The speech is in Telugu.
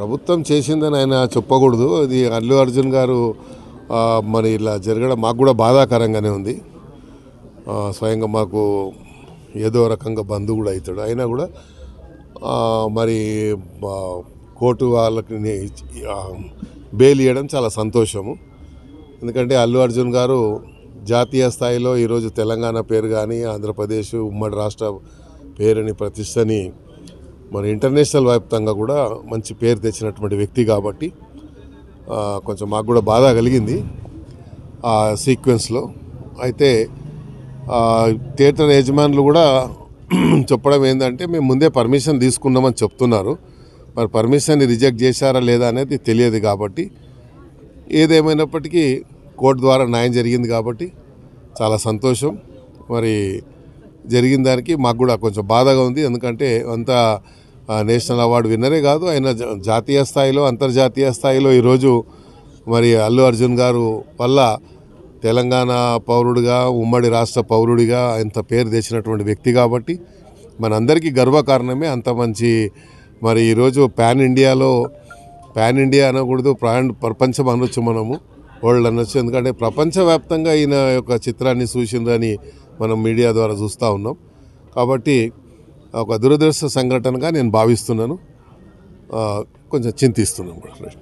ప్రభుత్వం చేసిందని ఆయన చెప్పకూడదు. అది అల్లు అర్జున్ గారు మరి ఇలా జరగడం మాకు కూడా బాధాకరంగానే ఉంది. స్వయంగా మాకు ఏదో రకంగా బంధువు కూడా అవుతాడు. అయినా కూడా మరి కోర్టు వాళ్ళకి బెయిల్ ఇవ్వడం చాలా సంతోషము. ఎందుకంటే అల్లు అర్జున్ గారు జాతీయ స్థాయిలో ఈరోజు తెలంగాణ పేరు కానీ ఆంధ్రప్రదేశ్ ఉమ్మడి రాష్ట్ర పేరుని ప్రతిష్టని మరి ఇంటర్నేషనల్ వ్యాప్తంగా కూడా మంచి పేరు తెచ్చినటువంటి వ్యక్తి కాబట్టి కొంచెం మాకు కూడా బాధ కలిగింది ఆ సీక్వెన్స్లో. అయితే థియేటర్ యజమానులు కూడా చెప్పడం ఏంటంటే మేము ముందే పర్మిషన్ తీసుకున్నామని చెప్తున్నారు. మరి పర్మిషన్ని రిజెక్ట్ చేశారా లేదా అనేది తెలియదు. కాబట్టి ఏదేమైనప్పటికీ కోర్టు ద్వారా న్యాయం జరిగింది కాబట్టి చాలా సంతోషం. మరి జరిగిన దానికి మాకు కూడా కొంచెం బాధగా ఉంది. ఎందుకంటే అంతా నేషనల్ అవార్డు విన్నరే కాదు, ఆయన జాతీయ స్థాయిలో అంతర్జాతీయ స్థాయిలో ఈరోజు మరి అల్లు అర్జున్ గారు వల్ల తెలంగాణ పౌరుడిగా ఉమ్మడి రాష్ట్ర పౌరుడిగా ఇంత పేరు తెచ్చినటువంటి వ్యక్తి కాబట్టి మనందరికీ గర్వకారణమే. అంత మంచి మరి ఈరోజు పాన్ ఇండియా అనకూడదు, ప్రపంచం అనొచ్చు, మనము వరల్డ్ అనొచ్చు. ఎందుకంటే ప్రపంచవ్యాప్తంగా ఈయన యొక్క చిత్రాన్ని చూసిందని మనం మీడియా ద్వారా చూస్తూ ఉన్నాం. కాబట్టి ఒక దురదృష్ట సంఘటనగా నేను భావిస్తున్నాను, కొంచెం చింతిస్తున్నాను కూడా.